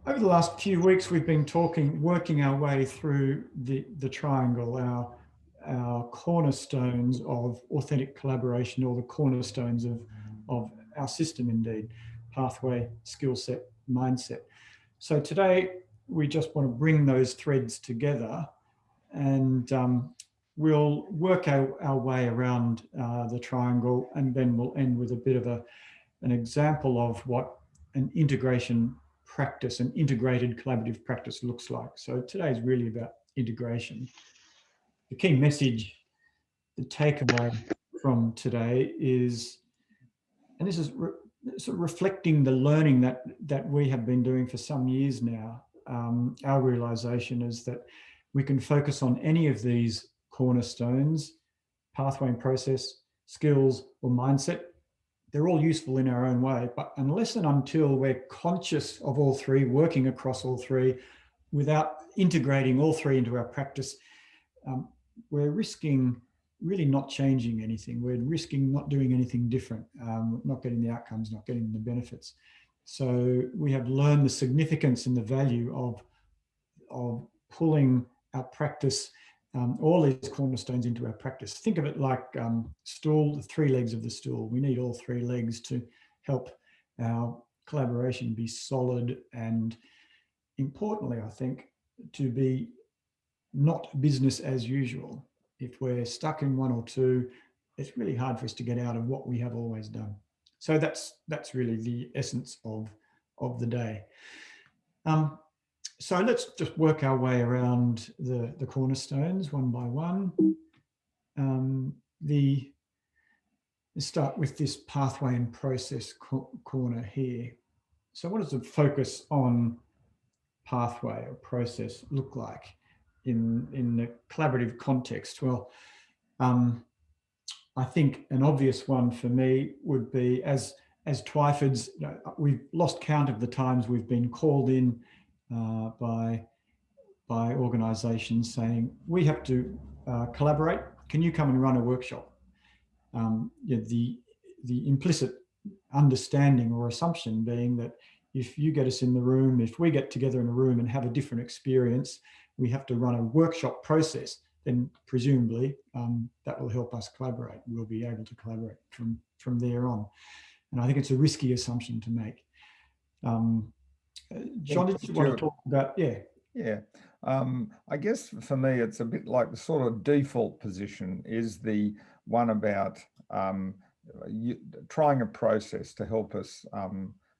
Over the last few weeks, we've been working our way through the triangle, our cornerstones of authentic collaboration, or the cornerstones of our system indeed, pathway, skill set, mindset. So today, we just want to bring those threads together and we'll work our way around the triangle, and then we'll end with a bit of an example of what an integration practice, an integrated collaborative practice looks like. So today is really about integration. The key message, the takeaway from today is, and this is sort of reflecting the learning that we have been doing for some years now. Our realization is that we can focus on any of these cornerstones, pathway and process, skills, or mindset. They're all useful in our own way, but unless and until we're conscious of all three, working across all three, without integrating all three into our practice, we're risking really not changing anything. We're risking not doing anything different, not getting the outcomes, not getting the benefits. So we have learned the significance and the value of pulling our practice, all these cornerstones into our practice. Think of it like stool, the three legs of the stool. We need all three legs to help our collaboration be solid, and importantly, I think, to be not business as usual. If we're stuck in one or two, it's really hard for us to get out of what we have always done. So that's really the essence of the day. So let's just work our way around the cornerstones one by one. Let's start with this pathway and process corner here. So what does the focus on pathway or process look like in the collaborative context? Well, I think an obvious one for me would be, as Twyfords, we've lost count of the times we've been called in by organisations saying, we have to collaborate. Can you come and run a workshop? The implicit understanding or assumption being that if you get us in the room, if we get together in a room and have a different experience, we have to run a workshop process, then presumably that will help us collaborate. We'll be able to collaborate from there on. And I think it's a risky assumption to make. John, did you want to talk about, Yeah, I guess for me, it's a bit like the sort of default position is the one about trying a process to help us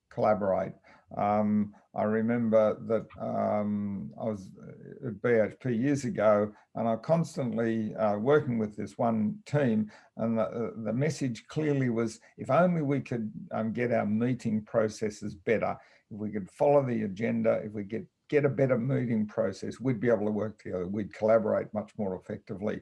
collaborate. I remember that I was at BHP years ago, and I constantly working with this one team, and the message clearly was, if only we could get our meeting processes better, if we could follow the agenda, if we get a better meeting process, we'd be able to work together, we'd collaborate much more effectively.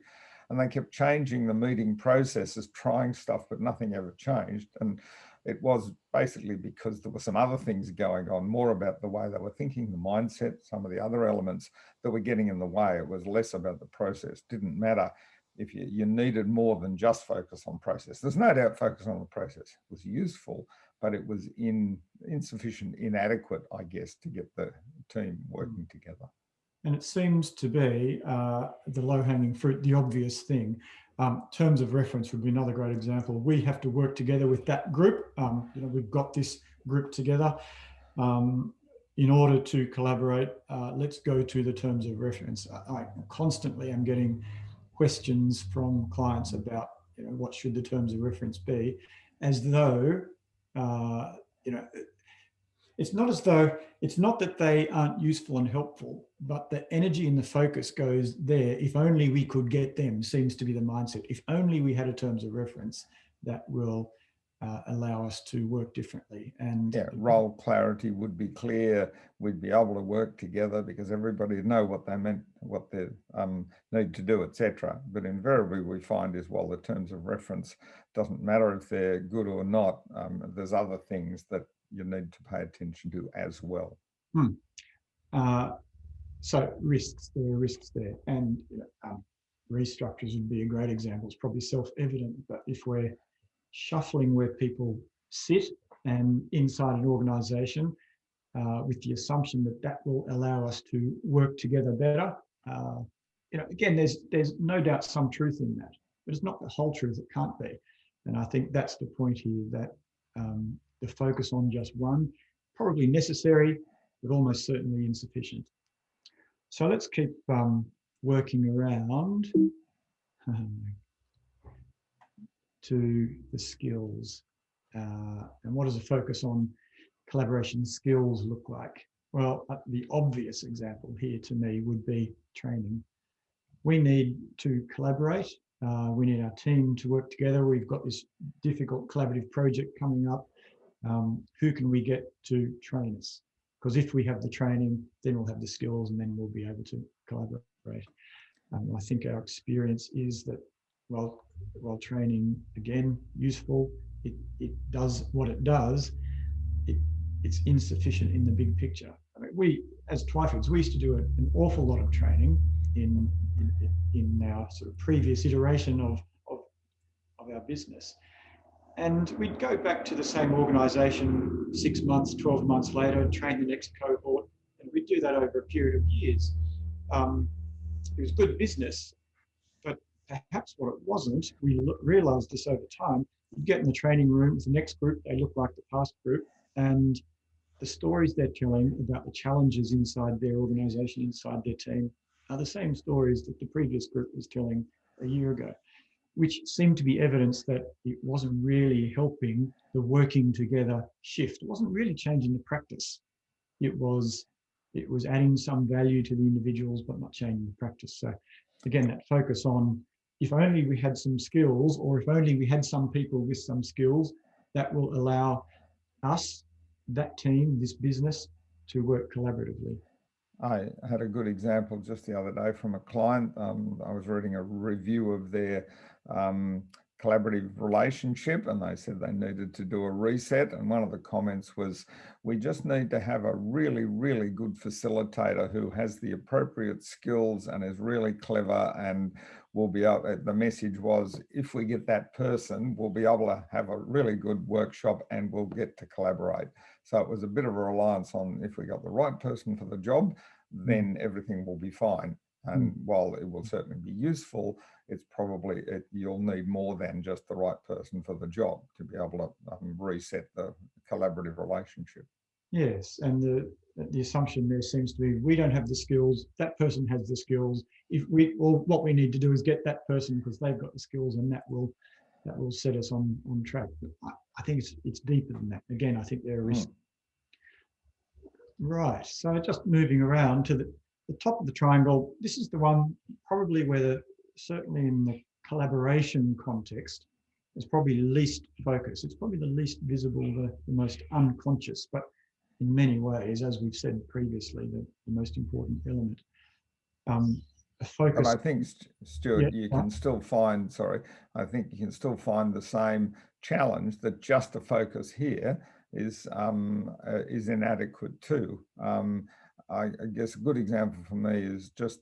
And they kept changing the meeting processes, trying stuff, but nothing ever changed. And it was basically because there were some other things going on, more about the way they were thinking, the mindset, some of the other elements that were getting in the way. It was less about the process. Didn't matter if you needed more than just focus on process. There's no doubt focus on the process was useful, but it was insufficient, inadequate, I guess, to get the team working together. And it seems to be the low-hanging fruit, the obvious thing. Terms of reference would be another great example. We have to work together with that group. We've got this group together. In order to collaborate, let's go to the terms of reference. I constantly am getting questions from clients about, what should the terms of reference be, as though, it's not that they aren't useful and helpful, but the energy and the focus goes there. If only we could get them, seems to be the mindset. If only we had a terms of reference that will allow us to work differently. And role clarity would be clear. We'd be able to work together because everybody would know what they meant, what they need to do, etc. But invariably we find is, well, the terms of reference doesn't matter if they're good or not. There's other things that you need to pay attention to as well. So risks, there are risks there. And restructures would be a great example. It's probably self-evident, but if we're shuffling where people sit and inside an organisation, with the assumption that that will allow us to work together better. Again, there's no doubt some truth in that, but it's not the whole truth. It can't be. And I think that's the point here, that the focus on just one, probably necessary, but almost certainly insufficient. So let's keep working around to the skills. And what does a focus on collaboration skills look like? Well, the obvious example here to me would be training. We need to collaborate. We need our team to work together. We've got this difficult collaborative project coming up. Who can we get to train us? Because if we have the training, then we'll have the skills, and then we'll be able to collaborate. I think our experience is that while training, again, useful, it does what it does, it's insufficient in the big picture. I mean, we, as Twyford's, we used to do an awful lot of training in our sort of previous iteration of our business. And we'd go back to the same organisation 6 months, 12 months later, train the next cohort, and we'd do that over a period of years. It was good business, but perhaps what it wasn't, we realised this over time. You'd get in the training room with the next group, they look like the past group, and the stories they're telling about the challenges inside their organisation, inside their team, are the same stories that the previous group was telling a year ago, which seemed to be evidence that it wasn't really helping the working together shift. It wasn't really changing the practice. It was adding some value to the individuals, but not changing the practice. So again, that focus on, if only we had some skills, or if only we had some people with some skills, that will allow us, that team, this business, to work collaboratively. I had a good example just the other day from a client. I was reading a review of their collaborative relationship, and they said they needed to do a reset. And one of the comments was, we just need to have a really, really good facilitator who has the appropriate skills and is really clever, and we'll be able, the message was, if we get that person, we'll be able to have a really good workshop and we'll get to collaborate. So it was a bit of a reliance on, if we got the right person for the job, then everything will be fine. And while it will certainly be useful, it's probably, you'll need more than just the right person for the job to be able to reset the collaborative relationship. Yes, and the assumption there seems to be, we don't have the skills, that person has the skills. What we need to do is get that person because they've got the skills, and that will set us on track. But I think it's deeper than that. Again, I think there is. Right, so just moving around to the top of the triangle, this is the one probably where, certainly in the collaboration context, there's probably least focus. It's probably the least visible, the most unconscious, but in many ways, as we've said previously, the most important element. A focus. But I think, Stuart, you can still find, I think you can still find the same challenge, that just a focus here is inadequate too. I guess a good example for me is just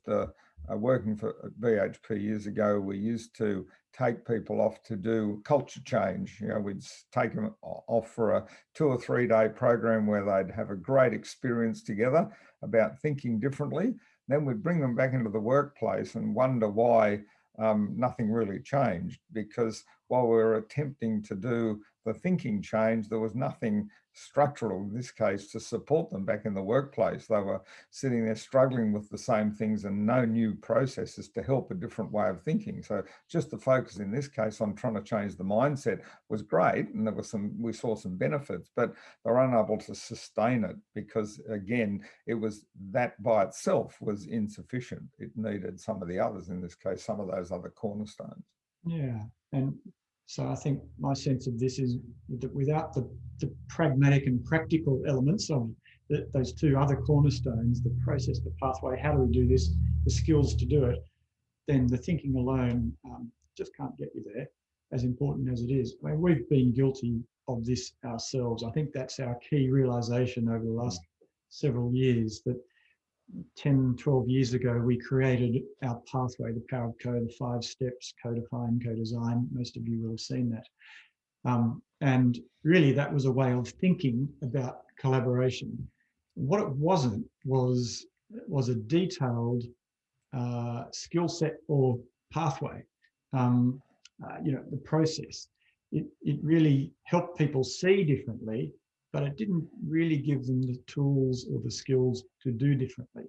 working for BHP years ago. We used to take people off to do culture change. You know, we'd take them off for a 2 or 3 day program where they'd have a great experience together about thinking differently. Then we'd bring them back into the workplace and wonder why nothing really changed, because while we were attempting to do the thinking change, there was nothing structural in this case to support them back in the workplace. They were sitting there struggling with the same things and no new processes to help a different way of thinking. So just the focus in this case on trying to change the mindset was great, and there was we saw some benefits, but they were unable to sustain it because, again, it was, that by itself was insufficient. It needed some of the others, in this case, some of those other cornerstones. Yeah, and so I think my sense of this is that without the pragmatic and practical elements of those 2 other cornerstones, the process, the pathway, how do we do this, the skills to do it, then the thinking alone just can't get you there, as important as it is. I mean, we've been guilty of this ourselves. I think that's our key realization over the last several years, that 10, 12 years ago, we created our pathway, the Power of Co, the 5 steps, co-define, co-design. Most of you will have seen that. And really that was a way of thinking about collaboration. What it wasn't was a detailed skill set or pathway. The process. It really helped people see differently, but it didn't really give them the tools or the skills to do differently.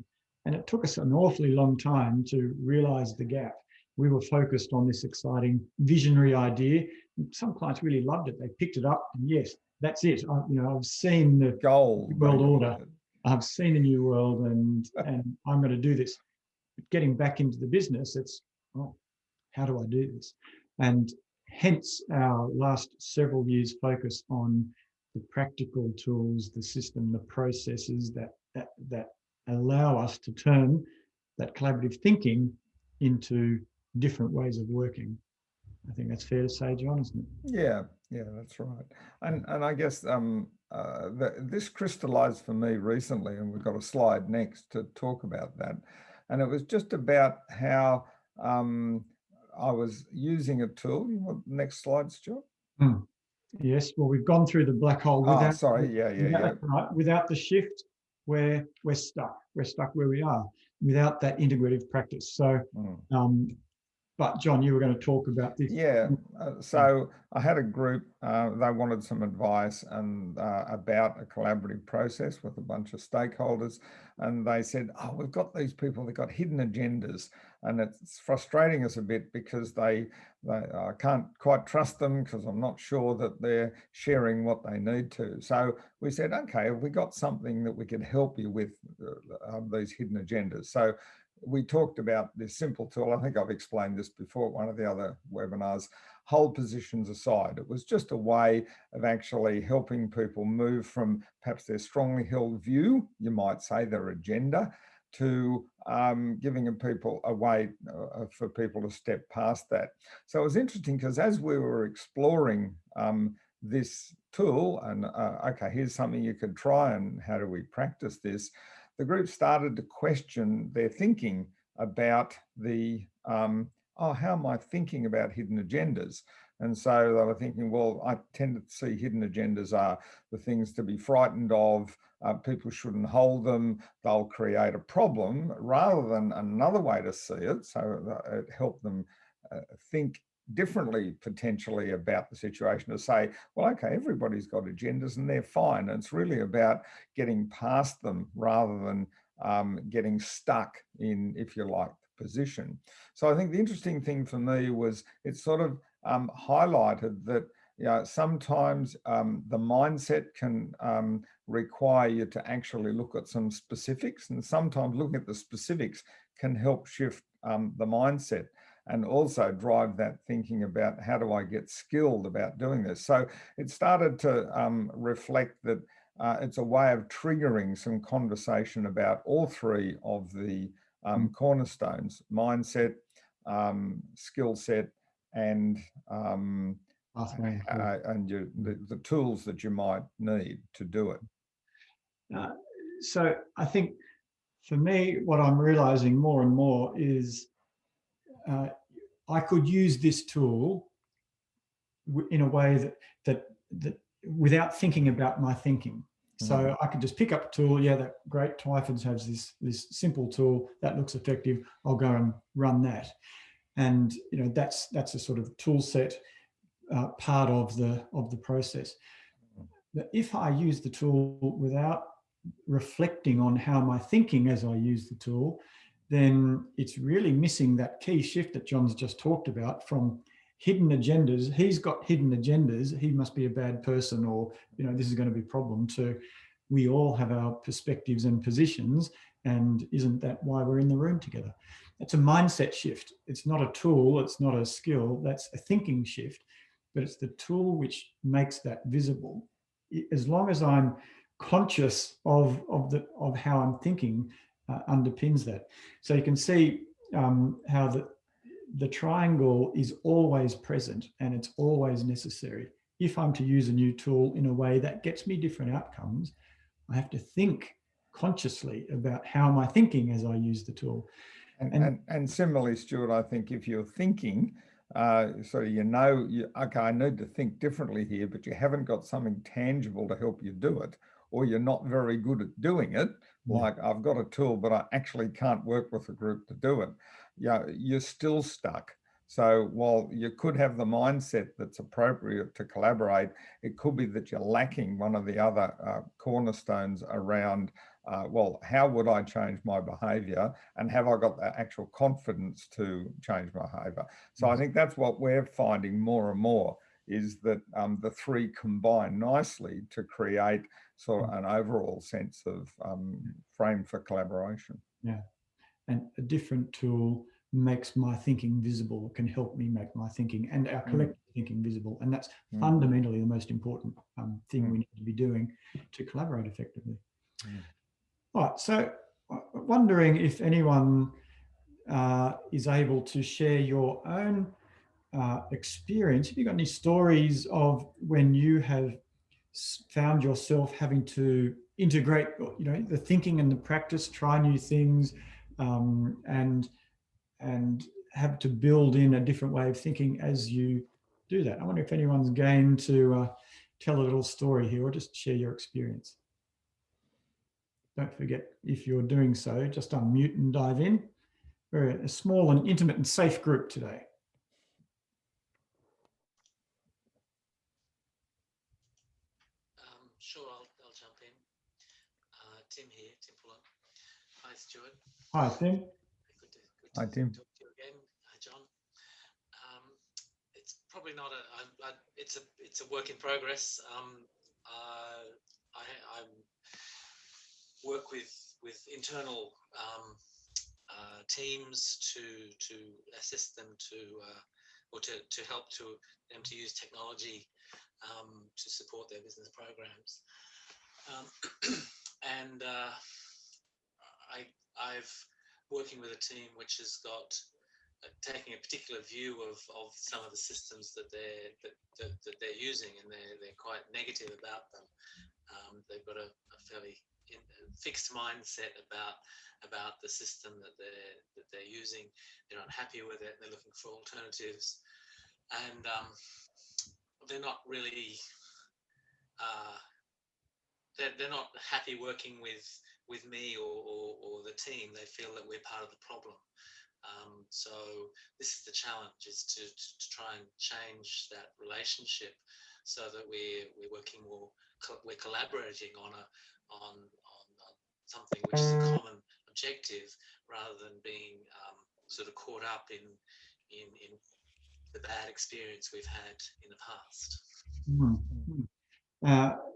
And it took us an awfully long time to realize the gap. We were focused on this exciting visionary idea. Some clients really loved it. They picked it up, and yes, that's it. I've seen the Goal. world order. I've seen the new world, and I'm going to do this. But getting back into the business, it's, how do I do this? And hence our last several years focus on the practical tools, the system, the processes that allow us to turn that collaborative thinking into different ways of working. I think that's fair to say, John, isn't it? Yeah, that's right. And I guess this crystallized for me recently, and we've got a slide next to talk about that. And it was just about how I was using a tool. You want the next slide, Stuart? Yes, well, we've gone through the black hole without, without the shift, we're stuck. We're stuck where we are without that integrative practice. So, but John, you were going to talk about this. Yeah, so I had a group, they wanted some advice and about a collaborative process with a bunch of stakeholders. And they said, we've got these people, they've got hidden agendas. And it's frustrating us a bit because I can't quite trust them because I'm not sure that they're sharing what they need to. So we said, okay, have we got something that we can help you with these hidden agendas? So we talked about this simple tool. I think I've explained this before at one of the other webinars. Hold positions aside. It was just a way of actually helping people move from perhaps their strongly held view, you might say their agenda, to giving people a way for people to step past that. So it was interesting because as we were exploring this tool and okay, here's something you could try and how do we practice this, the group started to question their thinking about the, how am I thinking about hidden agendas? And so they were thinking, well, I tend to see hidden agendas are the things to be frightened of. People shouldn't hold them. They'll create a problem rather than another way to see it. So it helped them think differently potentially about the situation, to say, well, okay, everybody's got agendas and they're fine. And it's really about getting past them rather than getting stuck in, if you like, the position. So I think the interesting thing for me was it sort of highlighted that sometimes the mindset can require you to actually look at some specifics, and sometimes looking at the specifics can help shift the mindset and also drive that thinking about how do I get skilled about doing this. So it started to reflect that it's a way of triggering some conversation about all three of the cornerstones: mindset, skill set, and the tools that you might need to do it. So I think for me, what I'm realizing more and more is I could use this tool in a way that without thinking about my thinking. So I could just pick up a tool. Yeah, that great. Twyford's has this simple tool that looks effective. I'll go and run that, and that's a sort of tool set part of the process. But if I use the tool without reflecting on how am I thinking as I use the tool, then it's really missing that key shift that John's just talked about from hidden agendas. He's got hidden agendas. He must be a bad person, or this is going to be a problem. To we all have our perspectives and positions, and isn't that why we're in the room together? It's a mindset shift. It's not a tool. It's not a skill. That's a thinking shift, but it's the tool which makes that visible. As long as I'm conscious of how I'm thinking, underpins that. So you can see how the triangle is always present and it's always necessary. If I'm to use a new tool in a way that gets me different outcomes, I have to think consciously about how am I thinking as I use the tool. And similarly, Stuart, I think if you're thinking, so okay, I need to think differently here, but you haven't got something tangible to help you do it, or you're not very good at doing it, like I've got a tool, but I actually can't work with a group to do it, yeah, you're still stuck. So while you could have the mindset that's appropriate to collaborate, it could be that you're lacking one of the other cornerstones around, well, how would I change my behavior, and have I got the actual confidence to change my behavior? So I think that's what we're finding more and more, is that the three combine nicely to create sort of an overall sense of frame for collaboration. Yeah, and a different tool makes my thinking visible, can help me make my thinking and our collective thinking visible. And that's fundamentally the most important thing we need to be doing to collaborate effectively. All right, so wondering if anyone is able to share your own experience. Have you got any stories of when you have found yourself having to integrate, the thinking and the practice, try new things, and have to build in a different way of thinking as you do that? I wonder if anyone's game to tell a little story here or just share your experience. Don't forget, if you're doing so, just unmute and dive in. We're a small and intimate and safe group today. Sure, I'll jump in. Tim here, Tim Fuller. Hi, Stuart. Hi, Tim. Good to Hi, Tim. talk to you again. Hi, John. It's probably not it's a work in progress. I work with internal teams to assist them to help them to use technology to support their business programs. And I've working with a team which has got taking a particular view of some of the systems that they're using, and they're quite negative about them. They've got a fairly fixed mindset about the system that they're using. They're unhappy with it. They're looking for alternatives, and they're not really they're not happy working with me or the team. They feel that we're part of the problem. So this is the challenge, is to try and change that relationship so that we're working more, we're collaborating on something which is a common objective, rather than being sort of caught up in the bad experience we've had in the past.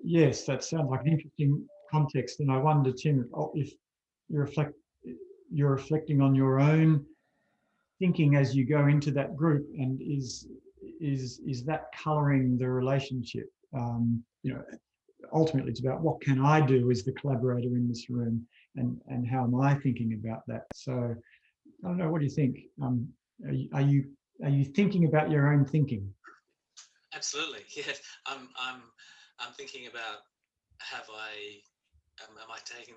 Yes, that sounds like an interesting context, and I wonder, Tim, if you're reflecting on your own thinking as you go into that group, and is that colouring the relationship? Ultimately, it's about what can I do as the collaborator in this room, and how am I thinking about that? So, I don't know. What do you think? Are you thinking about your own thinking? Absolutely, yes. I'm thinking about, am I taking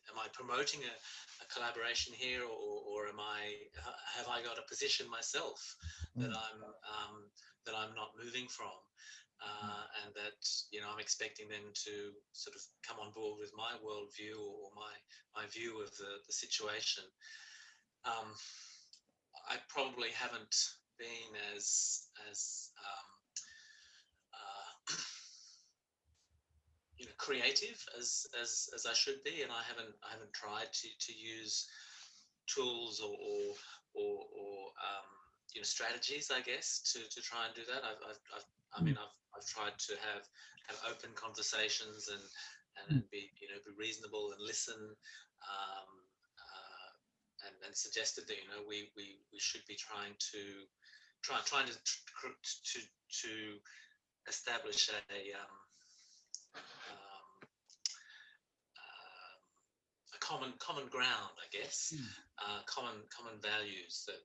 am I promoting a collaboration here, or have I got a position myself that I'm not moving from, and that I'm expecting them to sort of come on board with my worldview or my view of the situation. I probably haven't been as creative as I should be, and I haven't tried to use tools or strategies, I guess, to try and do that. I've tried to have open conversations and be reasonable and listen, and suggested that we should be trying to establish a common ground, I guess, common values that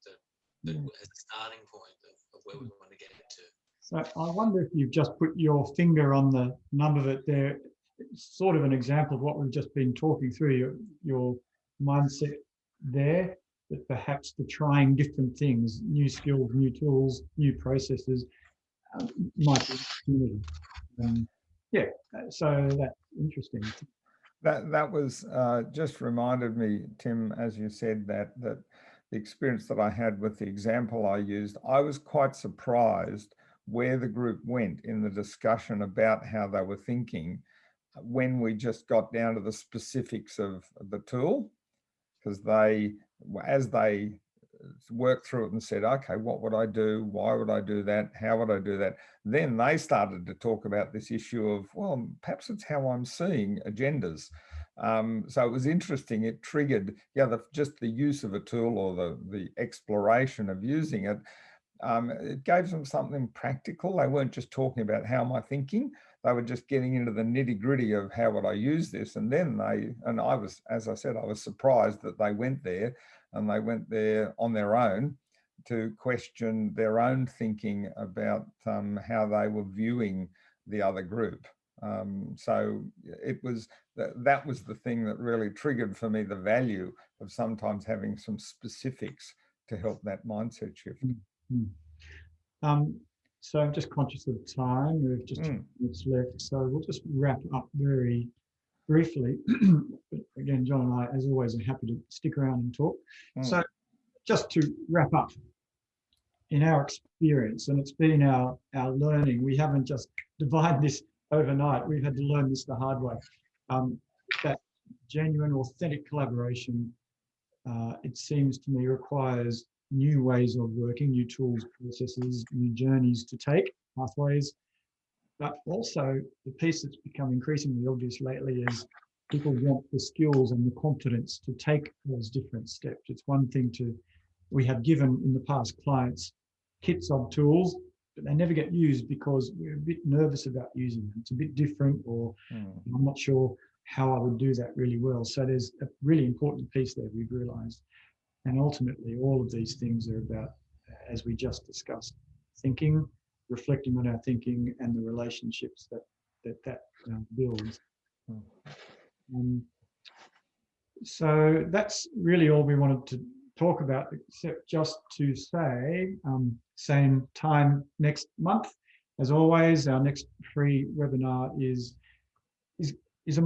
as a starting point of where we want to get to. So I wonder if you've just put your finger on the nub of it there. It's sort of an example of what we've just been talking through, your mindset there, that perhaps the trying different things, new skills, new tools, new processes, might be an opportunity. So that's interesting. That was just reminded me, Tim, as you said, that the experience that I had with the example I used, I was quite surprised where the group went in the discussion about how they were thinking when we just got down to the specifics of the tool, because as they worked through it and said, okay, what would I do? Why would I do that? How would I do that? Then they started to talk about this issue of, well, perhaps it's how I'm seeing agendas. So it was interesting. It triggered, just the use of a tool or the exploration of using it. It gave them something practical. They weren't just talking about how am I thinking. They were just getting into the nitty gritty of how would I use this. And then I was, as I said, I was surprised that they went there, and they went there on their own to question their own thinking about how they were viewing the other group. So it was that was the thing that really triggered for me the value of sometimes having some specifics to help that mindset shift. So I'm just conscious of time. We've just 2 minutes left, so we'll just wrap up very briefly. But again, John and I, as always, are happy to stick around and talk. So just to wrap up, in our experience, and it's been our learning, we haven't just divided this overnight. We've had to learn this the hard way. That genuine, authentic collaboration, it seems to me, requires new ways of working, new tools, processes, new journeys to take, pathways. But also the piece that's become increasingly obvious lately is people want the skills and the confidence to take those different steps. It's one thing we have given in the past clients kits of tools, but they never get used because we're a bit nervous about using them. It's a bit different, or I'm not sure how I would do that really well. So there's a really important piece there we've realized. And ultimately, all of these things are about, as we just discussed, thinking, reflecting on our thinking, and the relationships that builds. So that's really all we wanted to talk about, except just to say, same time next month. As always, our next free webinar is a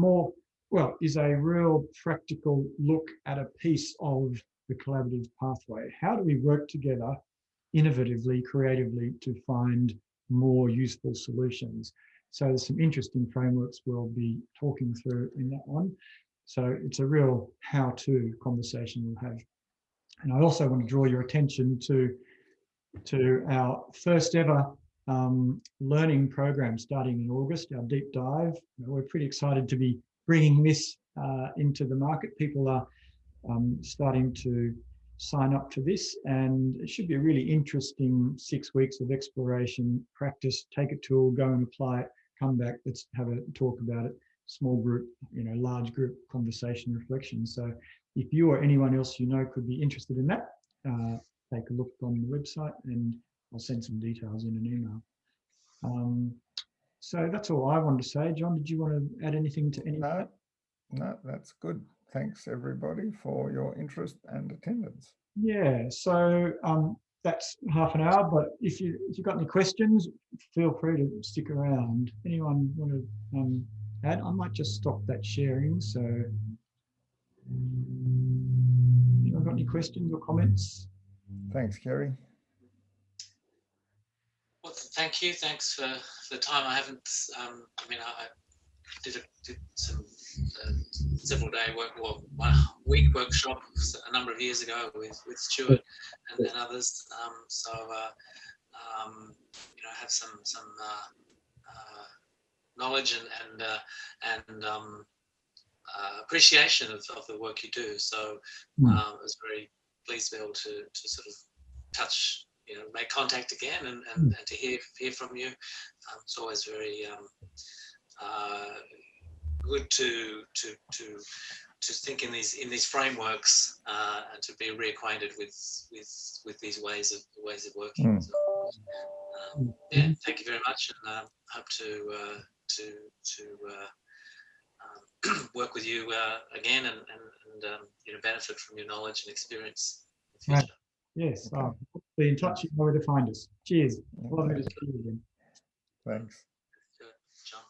real practical look at a piece of the collaborative pathway. How do we work together innovatively, creatively to find more useful solutions? So there's some interesting frameworks we'll be talking through in that one. So it's a real how-to conversation we'll have. And I also want to draw your attention to our first ever learning program starting in August, our deep dive. We're pretty excited to be bringing this into the market. People are starting to sign up for this, and it should be a really interesting 6 weeks of exploration, practice, take a tool, go and apply it, come back, let's have a talk about it, small group, large group conversation, reflection. So if you or anyone else you know could be interested in that, take a look on the website, and I'll send some details in an email. So that's all I wanted to say. John, did you want to add anything to any? No, that's good. Thanks everybody for your interest and attendance. Yeah, so that's half an hour, but if you've got any questions, feel free to stick around. Anyone want to add? I might just stop that sharing. So anyone got any questions or comments? Thanks, Kerry. Well, thank you. Thanks for the time. I haven't, I did some several day work, or 1 week workshop a number of years ago with Stuart and others. I have some knowledge and appreciation of the work you do. So I was very pleased to be able to sort of touch, make contact again and to hear from you. It's always very good to think in these frameworks and to be reacquainted with these ways of working. So, thank you very much, and hope to work with you again and benefit from your knowledge and experience in the future. Yes, be in touch. You know where to find us. Cheers. Lovely to see you again. Thanks. John.